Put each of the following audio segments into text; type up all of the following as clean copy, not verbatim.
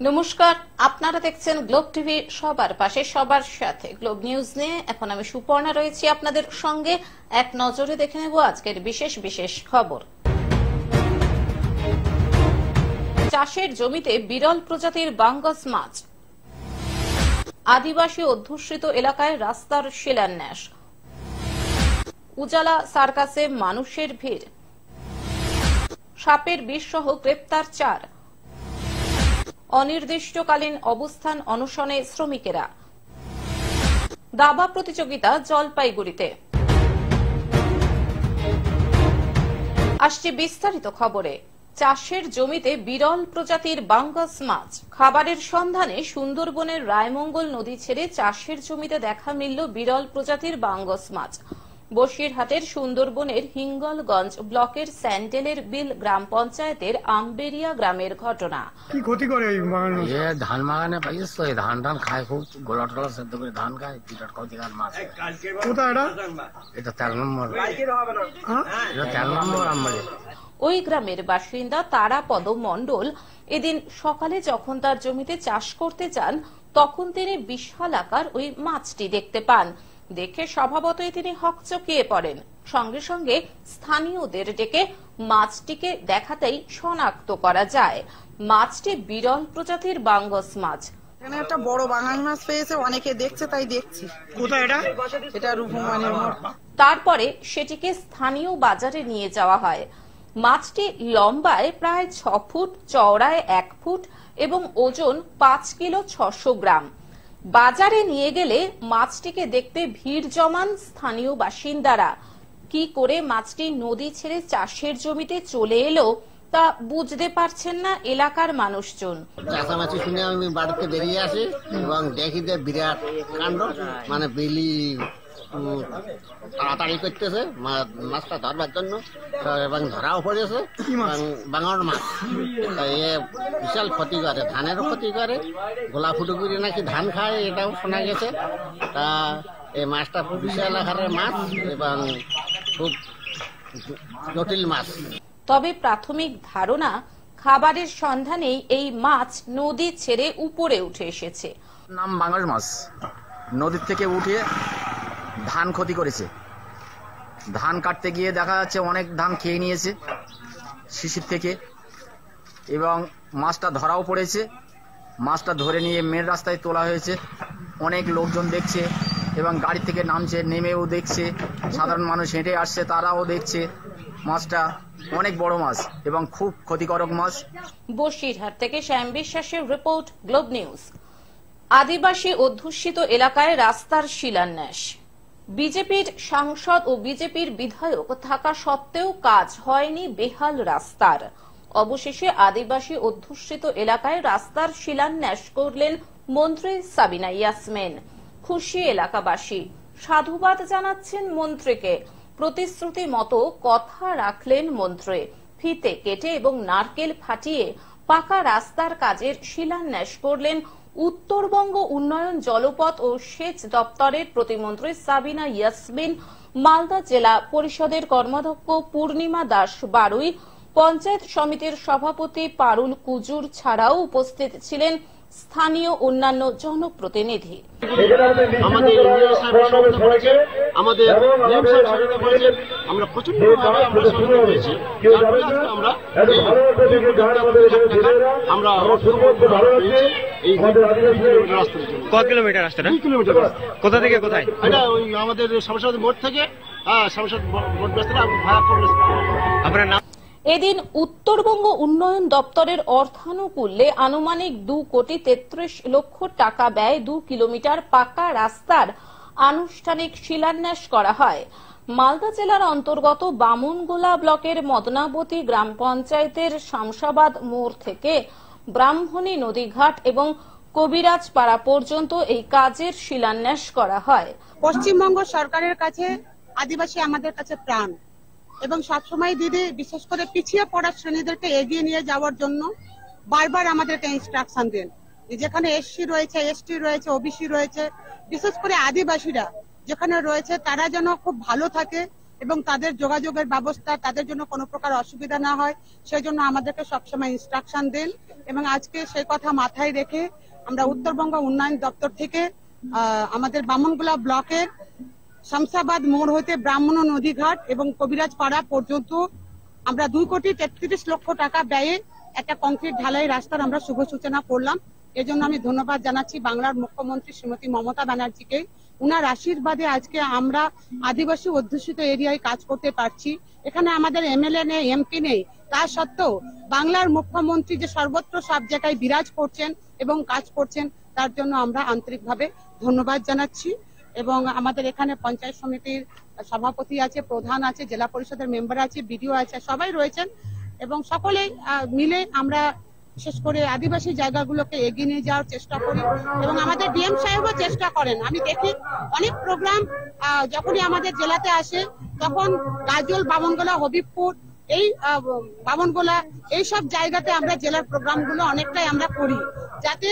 নমস্কার, আপনারা দেখছেন গ্লোব টিভি, সবার পাশে সবার সাথে। গ্লোব নিউজ নিয়ে এখন আমি সুপর্ণা রয়েছি আপনাদের সঙ্গে। এক নজরে দেখে নেব আজকের বিশেষ বিশেষ খবর। চাষের জমিতে বিরল প্রজাতির বাঙ্গাস মাছ, আদিবাসী অধ্যুষিত এলাকায় রাস্তার শিলান্যাস, উজালা সার্কাসে মানুষের ভিড়, সাপের বিষ সহ গ্রেপ্তার 4, অনির্দিষ্টকালীন অবস্থান অনশনে শ্রমিকেরা, দাবা প্রতিযোগিতা জলপাইগুড়িতে। আসছে বিস্তারিত খবরে। চাষের জমিতে বিরল প্রজাতির বাঙ্গাস মাছ। খাবারের সন্ধানে সুন্দরবনের রায়মঙ্গল নদী ছেড়ে চাষের জমিতে দেখা মিলল বিরল প্রজাতির বাঙ্গাস মাছ। বসিরহাটের সুন্দরবনের হিঙ্গলগঞ্জ ব্লকের স্যান্ডেলের বিল গ্রাম পঞ্চায়েতের আম্বেরিয়া গ্রামের ঘটনা। কি ক্ষতি করে এই বাগান? ধান বাগানে পাইছিস তো, ধান টান খায়, খুব গোলা টোলা সেদ্ধ করে ধান খায়, বিরাট ক্ষতিকার মাছ। কোথায় এটা? এটা 13 নম্বর, এটা 13 নম্বর আম্বাড়ি। ওই গ্রামের বাসিন্দা তারাপদ মণ্ডল এদিন সকালে যখন তার জমিতে চাষ করতে যান, তখন তিনি বিশাল আকার ওই মাছটি দেখতে পান। দেখে স্বভাবতই তিনি হকচকিয়ে পড়েন। সঙ্গে সঙ্গে স্থানীয়দের ডেকে মাছটিকে দেখাতেই শনাক্ত করা যায় মাছটি বিরল প্রজাতির বাঙ্গাস মাছ। এখানে একটা বড় বাঙ্গাস মাছ পেয়েছে, অনেকে দেখছে, তাই দেখছি। কোথায় এটা? এটা রূপমানি মোড়। তারপরে সেটিকে স্থানীয় বাজারে নিয়ে যাওয়া হয়। মাছটি লম্বায় প্রায় 6 ফুট, চওড়ায় 1 ফুট এবং ওজন 5 কিলো 600 গ্রাম। বাজারে নিয়ে গেলে মাছটিকে দেখতে ভিড় জমান স্থানীয় বাসিন্দারা। কি করে মাছটি নদী ছেড়ে চাষের জমিতে চলে এলো তা বুঝতে পারছেন না এলাকার মানুষজন। চাষামাছি শুনে আমি বাড়িতে বেরিয়ে আসি এবং দেখি যে বিরাট কাণ্ড, মানে বিলি তাড়াতাড়ি করতেছে মাছটা ধরবার জন্য, এবং ধরাও পড়েছে বাঙার মাছ। এ বিশাল ক্ষতি করে, ধানেরও ক্ষতি করে, গোলা ফুটো করে নাকি ধান খায়, এটাও শোনা গেছে। তা এই মাছটা বিশাল আকারের মাছ এবং খুব জটিল মাছ। তবে প্রাথমিক ধারণা, খাবারের সন্ধানেই এই মাছ নদী ছেড়ে উপরে উঠে এসেছে। নাম বাঙ্গাস মাছ। নদীর থেকে উঠে ধান ক্ষতি করেছে। ধান কাটতে গিয়ে দেখা যাচ্ছে অনেক ধান খেয়ে নিয়েছে শিশির থেকে, এবং মাছটা ধরাও পড়েছে। মাছটা ধরে নিয়ে মেন রাস্তায় তোলা হয়েছে। অনেক লোকজন দেখছে এবং গাড়ি থেকে নামছে, নেমেও দেখছে। সাধারণ মানুষ হেঁটে আসছে, তারাও দেখছে। মাছটা অনেক বড় মাছ এবং খুব ক্ষতিকারক মাছ। বসিরহাট থেকে শ্যাম বিশ্বাসের রিপোর্ট, গ্লোব নিউজ। আদিবাসী অধ্যুষিত এলাকায় রাস্তার শিলান্যাস। বিজেপির সাংসদ ও বিজেপির বিধায়ক থাকা সত্ত্বেও কাজ হয়নি বেহাল রাস্তার। অবশেষে আদিবাসী অধ্যুষিত এলাকায় রাস্তার শিলান্যাস করলেন মন্ত্রী সাবিনা ইয়াসমিন। খুশি এলাকাবাসী, সাধুবাদ জানাচ্ছেন মন্ত্রীকে। প্রতিশ্রুতি মতো কথা রাখলেন মন্ত্রী। ফিতে কেটে এবং নারকেল ফাটিয়ে পাকা রাস্তার কাজের শিলান্যাস করলেন উত্তরবঙ্গ উন্নয়ন, জলপথ ও সেচ দপ্তরের প্রতিমন্ত্রী সাবিনা ইয়াসমিন। মালদা জেলা পরিষদের কর্মাধ্যক্ষ পূর্ণিমা দাস বারুই, পঞ্চায়েত সমিতির সভাপতি পারুল কুজুর ছাড়াও উপস্থিত ছিলেন স্থানীয় অন্যান্য জনপ্রতিনিধি। আমরা প্রচন্ডভাবে কত কিলোমিটার রাস্তাটা? 2 কিলোমিটার। কোথা থেকে কোথায়? এটা ওই আমাদের সাবসাদ মোড় থেকে সাবসাদ মোড় রাস্তাটা ভাড়া করে। আপনার নাম? এদিন উত্তরবঙ্গ উন্নয়ন দপ্তরের অর্থানুকূল্যে আনুমানিক 2,33 লক্ষ টাকা ব্যয়ে 2 কিলোমিটার পাকা রাস্তার আনুষ্ঠানিক শিলান্যাস করা হয়। মালদা জেলার অন্তর্গত বামুনগোলা ব্লকের মদনাবতী গ্রাম পঞ্চায়েতের শামসাবাদ মোড় থেকে ব্রাহ্মণী নদীঘাট এবং কবিরাজপাড়া পর্যন্ত এই কাজের শিলান্যাস করা হয়। পশ্চিমবঙ্গ সরকারের কাছে আদিবাসী আমাদের কাছে প্রাণ, এবং সবসময় দিদি বিশেষ করে পিছিয়ে পড়া শ্রেণীদেরকে এগিয়ে নিয়ে যাওয়ার জন্য বারবার আমাদেরকে ইনস্ট্রাকশন দেন। যেখানে এসসি রয়েছে, এসটি রয়েছে, ওবিসি রয়েছে, বিশেষ করে আদিবাসীরা যেখানে রয়েছে, তারা যেন খুব ভালো থাকে এবং তাদের যোগাযোগের ব্যবস্থা, তাদের জন্য কোনো প্রকার অসুবিধা না হয় সেই জন্য আমাদেরকে সবসময় ইনস্ট্রাকশন দেন। এবং আজকে সেই কথা মাথায় রেখে আমরা উত্তরবঙ্গ উন্নয়ন দপ্তর থেকে আমাদের বামনগোলা ব্লকের শামসাবাদ মোড় হতে ব্রাহ্মণ নদীঘাট এবং কবিরাজ পাড়া পর্যন্ত আমরা 2,33,00,000 টাকা ব্যয়ে একটা কংক্রিট ঢালাই রাস্তার আমরা শুভ সূচনা করলাম। এজন্য আমি ধন্যবাদ জানাচ্ছি বাংলার মুখ্যমন্ত্রী শ্রীমতী মমতা ব্যানার্জিকে। উনার আশীর্বাদে আজকে আমরা আদিবাসী অধ্যুষিত এরিয়ায় কাজ করতে পারছি। এখানে আমাদের এমএলএ নেই, এমপি নেই, তা সত্ত্বেও বাংলার মুখ্যমন্ত্রী যে সর্বত্র সব জায়গায় বিরাজ করছেন এবং কাজ করছেন তার জন্য আমরা আন্তরিকভাবে ধন্যবাদ জানাচ্ছি। এবং আমাদের এখানে পঞ্চায়েত সমিতির সভাপতি আছে, প্রধান আছে, জেলা পরিষদের মেম্বার আছে, বিডিও আছে, সবাই রয়েছেন এবং সকলেই মিলে আমরা বিশেষ করে আদিবাসী জায়গাগুলোকে এগিয়ে নিয়ে যাওয়ার চেষ্টা করি এবং আমাদের ডিএম সাহেবও চেষ্টা করেন। আমি দেখি অনেক প্রোগ্রাম যখনই আমাদের জেলাতে আসে তখন গাজল, বামনগোলা, হবিবপুর, এই বামনগোলা এইসব জায়গাতে আমরা জেলার প্রোগ্রামগুলো অনেকটাই আমরা করি, যাতে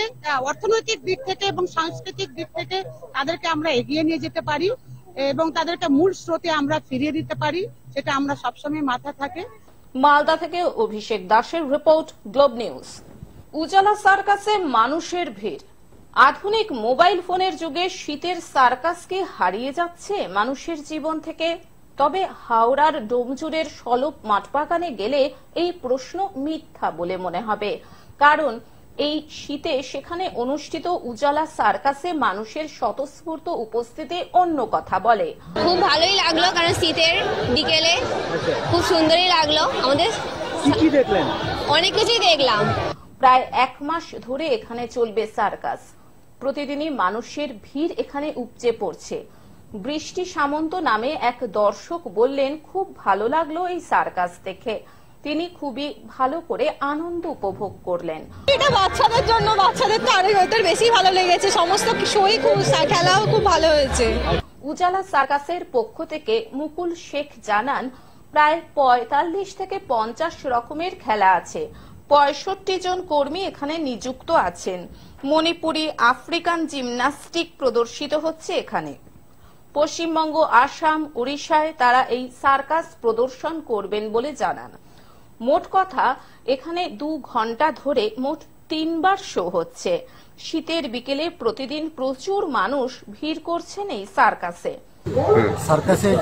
অর্থনৈতিক দিক থেকে এবং সাংস্কৃতিক দিক থেকে তাদেরকে আমরা এগিয়ে নিয়ে যেতে পারি এবং তাদেরকে মূল স্রোতে আমরা ফিরিয়ে দিতে পারি, সেটা আমরা সবসময় মাথা থাকে। মালদা থেকে অভিষেক দাসের রিপোর্ট, গ্লোব নিউজ। উজালা সার্কাসে মানুষের ভিড়। আধুনিক মোবাইল ফোনের যুগে শীতের সার্কাসকে হারিয়ে যাচ্ছে মানুষের জীবন থেকে। তবে হাওড়ার ডোমজুড়ের সলপ মাঠবাগানে গেলে এই প্রশ্ন মিথ্যা বলে মনে হবে, কারণ এই শীতে সেখানে অনুষ্ঠিত উজালা সার্কাসে মানুষের স্বতঃস্ফূর্ত উপস্থিতি অন্য কথা বলে। খুব ভালোই লাগলো, কারণ শীতের বিকেলে খুব সুন্দরই লাগলো। আমাদের কি দেখলেন? অনেক কিছুই দেখলাম। প্রায় 1 মাস ধরে এখানে চলবে সার্কাস। প্রতিদিনই মানুষের ভিড় এখানে উপচে পড়ছে। বৃষ্টি সামন্ত নামে এক দর্শক বললেন, খুব ভালো লাগলো এই সার্কাস দেখে। তিনি খুবই ভালো করে আনন্দ উপভোগ করলেন। এটা বাচ্চাদের জন্য, বাচ্চাদের তো আরো বেশি ভালো লেগেছে। সমস্ত শোই খুব, খেলাও খুব ভালো হয়েছে। উজালা সার্কাসের পক্ষ থেকে মুকুল শেখ জানান, প্রায় 45 থেকে 50 রকমের খেলা আছে। 65 জন কর্মী এখানে নিযুক্ত আছেন। মণিপুরি, আফ্রিকান জিমন্যাস্টিক প্রদর্শিত হচ্ছে এখানে। পশ্চিমবঙ্গ, আসাম, উড়িষ্যায় তারা এই সার্কাস প্রদর্শন করবেন বলে জানান। মোট কথা এখানে 2 ঘন্টা ধরে মোট 3 বার শো হচ্ছে। শীতের বিকেলে প্রতিদিন প্রচুর মানুষ ভিড় করছেন এই সার্কাসে। সার্কাসের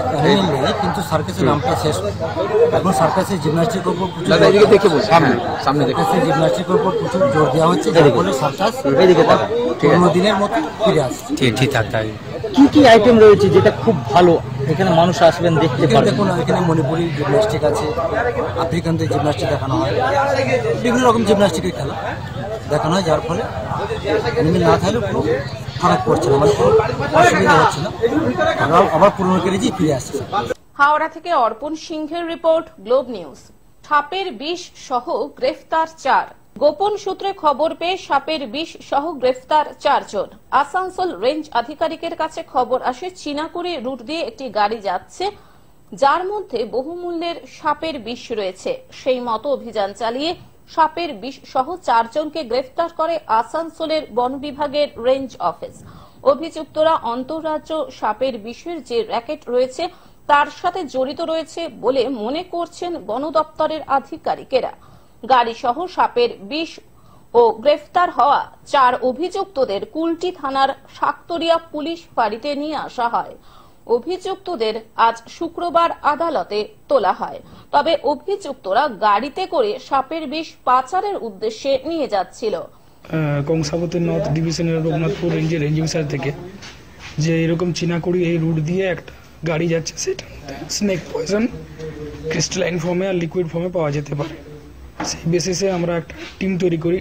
কিন্তু সার্কাসের নামটা শেষ। এখন সার্কাসের জিমন্যাস্টিকের উপর জিমন্যাস্টিকের উপর প্রচুর জোর দেওয়া হচ্ছে, যার ফলে সার্কাস পুরোনো দিনের মতো ফিরে আসছে। কি কি আইটেম রয়েছে যেটা খুব ভালো, এখানে মানুষ আসবেন দেখতে পারবেন? দেখুন, এখানে মণিপুরি জিমন্যাস্টিক আছে, আফ্রিকানদের জিমন্যাস্টিক দেখানো হয়, বিভিন্ন রকম জিমন্যাস্টিকের খেলা দেখানো হয়, যার ফলে না থাকলে কোনো ফারাক পড়ছে না, মানে কোনো অসুবিধা হচ্ছে না, আবার পুরোনো কেরেজি ফিরে আসছে। হাওড়া থেকে অর্পণ সিংহের রিপোর্ট, গ্লোব নিউজ। সাপের বিষ সহ গ্রেফতার 4। গোপন সূত্রে খবর পেয়ে সাপের বিষ সহ গ্রেফতার 4 জন। আসানসোল রেঞ্জ আধিকারিকের কাছে খবর আসে চিনাকুড়ি রুট দিয়ে একটি গাড়ি যাচ্ছে, যার মধ্যে বহুমূল্যের সাপের বিষ রয়েছে। সেই মতো অভিযান চালিয়ে সাপের বিষ সহ 4 জনকে গ্রেফতার করে আসানসোলের বন বিভাগের রেঞ্জ অফিস। অভিযুক্তরা অন্তঃরাজ্য সাপের বিষের যে র্যাকেট রয়েছে তার সাথে জড়িত রয়েছে বলে মনে করছেন বন দপ্তরের আধিকারিকেরা। গাড়ি সহ সাপের বিষ ও গ্রেফতার হওয়া 4 অভিযুক্তদের কুলটি থানার শাকতরিয়া পুলিশ ফাঁড়িতে নিয়ে আসা হয়। অভিযুক্তদের আজ শুক্রবার আদালতে তোলা হয়। তবে অভিযুক্তরা গাড়িতে করে সাপের বিষ পাচারের উদ্দেশ্যে নিয়ে যাচ্ছিল। কংসাবতী নর্থ ডিভিশনের রঘুনাথপুর রেঞ্জের রেঞ্জ অফিসার থেকে যে এরকম চিনাকুড়ি এই রুট দিয়ে একটা গাড়ি যাচ্ছে, সেটা স্নেক পয়জন ক্রিস্টালাইন ফর্মে আর লিকুইড ফর্মে পাওয়া যেতে পারে। সেই বেসিসে আমরা একটা টিম তৈরি করি।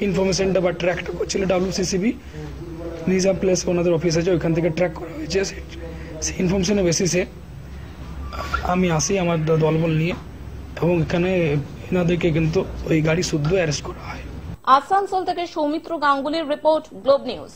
ইনফরমেশনটা বা ট্র্যাকটা করছিল WCCB নিজাম প্লেস, ওনাদের অফিস আছে, ওইখান থেকে ট্র্যাক করা হয়েছে। সেই ইনফরমেশনের বেসিসে আমি আসি আমার দলবল নিয়ে, এবং এখানে এনাদেরকে কিন্তু ওই গাড়ি শুদ্ধ অ্যারেস্ট করা হয়। আসানসোল থেকে সৌমিত্র গাঙ্গুলির রিপোর্ট, গ্লোব নিউজ।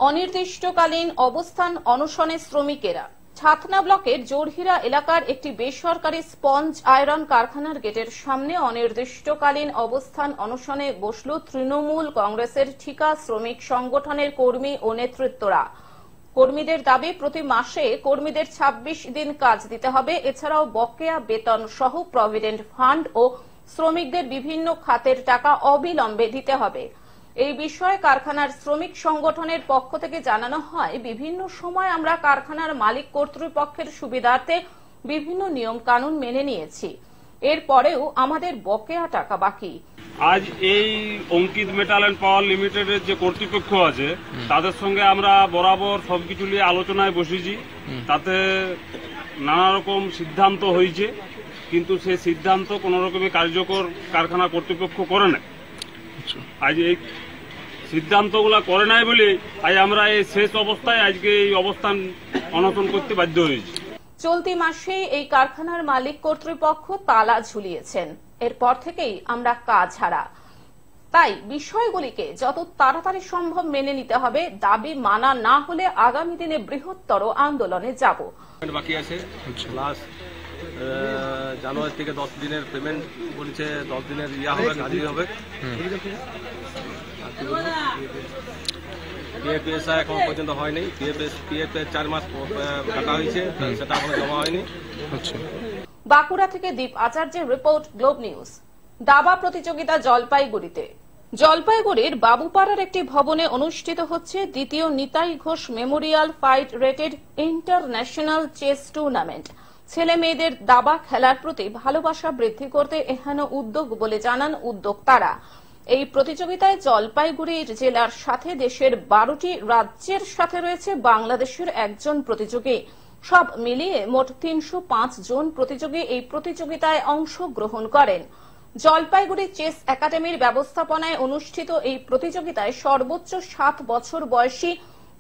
অনির্দিষ্টকালীন অবস্থান অনশনে শ্রমিকেরা। ছাতনা ব্লকের জোরহিরা এলাকার একটি বেসরকারি স্পঞ্জ আয়রন কারখানার গেটের সামনে অনির্দিষ্টকালীন অবস্থান অনশনে বসল তৃণমূল কংগ্রেসের ঠিকা শ্রমিক সংগঠনের কর্মী ও নেতৃত্বরা। কর্মীদের দাবি প্রতি মাসে কর্মীদের 26 দিন কাজ দিতে হবে। এছাড়াও বকেয়া বেতন সহ প্রভিডেন্ট ফান্ড ও শ্রমিকদের বিভিন্ন খাতের টাকা অবিলম্বে দিতে হবে। এই বিষয়ে কারখানার শ্রমিক সংগঠনের পক্ষ থেকে জানানো হয়, বিভিন্ন সময় আমরা কারখানার মালিক কর্তৃপক্ষের সুবিধার্থে বিভিন্ন নিয়ম কানুন মেনে নিয়েছি, এরপরেও আমাদের বকেয়া টাকা বাকি। আজ এই অঙ্কিত মেটাল অ্যান্ড পাওয়ার লিমিটেডের যে কর্তৃপক্ষ আছে তাদের সঙ্গে আমরা বরাবর সবকিছু নিয়ে আলোচনায় বসেছি। তাতে নানা রকম সিদ্ধান্ত হয়েছে, কিন্তু সেই সিদ্ধান্ত কোন রকমের কার্যকর কারখানা কর্তৃপক্ষ করে না। আজ এই সিদ্ধান্তগুলা করে নাই বলে আজ আমরা এই শেষ অবস্থায় আজকে এই অবস্থান অনশন করতে বাধ্য হয়েছি। চলতি মাসে এই কারখানার মালিক কর্তৃপক্ষ তালা ঝুলিয়েছেন, এরপর থেকেই আমরা কাজ হারা। তাই বিষয়গুলিকে যত তাড়াতাড়ি সম্ভব মেনে নিতে হবে। দাবি মানা না হলে আগামী দিনে বৃহত্তর আন্দোলনে যাব। বাকি আছে প্লাস জানুয়ারি থেকে 10 দিনের পেমেন্ট বলছে, 10 দিনের হবে, কাজই হবে। পিএফএস এখন পর্যন্ত হয়নি। পিএফ 4 মাস কাটা হয়েছে, সেটা এখনো জমা হয়নি। বাঁকুড়া থেকে দীপ আচার্যের রিপোর্ট, গ্লোব নিউজ। দাবা প্রতিযোগিতা জলপাইগুড়িতে। জলপাইগুড়ির বাবুপাড়ার একটি ভবনে অনুষ্ঠিত হচ্ছে দ্বিতীয় Nitai Ghosh memorial FIDE rated international chess tournament. ছেলে মেয়েদের দাবা খেলার প্রতি ভালোবাসা বৃদ্ধি করতে এহেন উদ্যোগ বলে জানান উদ্যোক্তারা। এই প্রতিযোগিতায় জলপাইগুড়ি জেলার সাথে দেশের 12টি রাজ্যের সাথে রয়েছে বাংলাদেশের একজন প্রতিযোগী। সব মিলিয়ে মোট 305 জন প্রতিযোগী এই প্রতিযোগিতায় অংশগ্রহণ করেন। জলপাইগুড়ি চেস একাডেমির ব্যবস্থাপনায় অনুষ্ঠিত এই প্রতিযোগিতায় সর্বোচ্চ 7 বছর বয়সী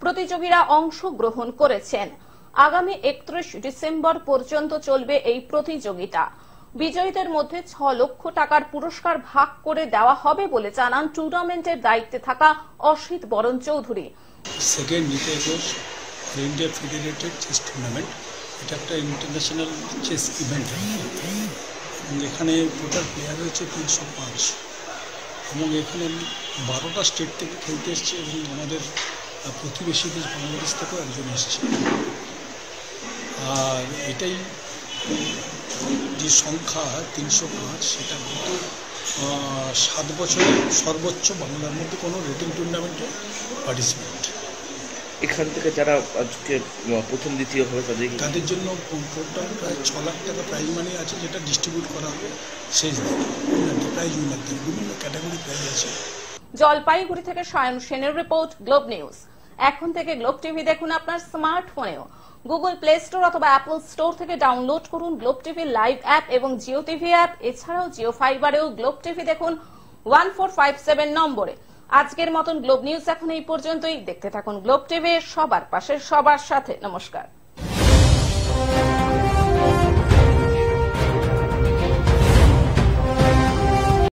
প্রতিযোগীরা অংশগ্রহণ করেছেন। আগামী 31 ডিসেম্বর পর্যন্ত চলবে এই প্রতিযোগিতা। বিজয়ীদের মধ্যে 6 লক্ষ টাকার পুরস্কার ভাগ করে দেওয়া হবে বলে জানান টুর্নামেন্টের দায়িত্বে থাকা Asit Baran Chowdhury. Second Nitai Ghosh India federated chess tournament, এটা একটা ইন্টারন্যাশনাল চেস ইভেন্ট। এখানে টোটাল প্লেয়ার রয়েছে 305 এবং এখানে 12টা স্টেট থেকে খেলতে এসছে এবং আমাদের প্রতিবেশী দেশ বাংলাদেশ থেকেও একজন এসছে। আর এটাই যে সংখ্যা 305, সেটা কিন্তু 7 বছরে সর্বোচ্চ বাংলার মধ্যে কোনো রেটিং টুর্নামেন্টে পার্টিসিপেট। এখান থেকে যারা আজকে প্রথম দ্বিতীয় হবে তাদের জন্য টোটাল প্রায় 6 লাখ টাকা প্রাইজ মানি আছে, যেটা ডিস্ট্রিবিউট করা হবে শেষ দিনে। প্রাইজ উইনারদের বিভিন্ন ক্যাটাগরি প্রাইজ আছে। জলপাইগুড়ি থেকে সায়ন সেনের রিপোর্ট, গ্লোব নিউজ। এখন থেকে গ্লোব টিভি দেখুন আপনার স্মার্টফোনেও। গুগল প্লে স্টোর অথবা অ্যাপল স্টোর থেকে ডাউনলোড করুন গ্লোব টিভি লাইভ অ্যাপ এবং জিও টিভি অ্যাপ। এছাড়াও জিও ফাইবারেও গ্লোব টিভি দেখুন 1457 নম্বরে। আজকের মতন গ্লোব নিউজ এখন এই পর্যন্তই। দেখতে থাকুন গ্লোব টিভি, সবার পাশে সবার সাথে। নমস্কার।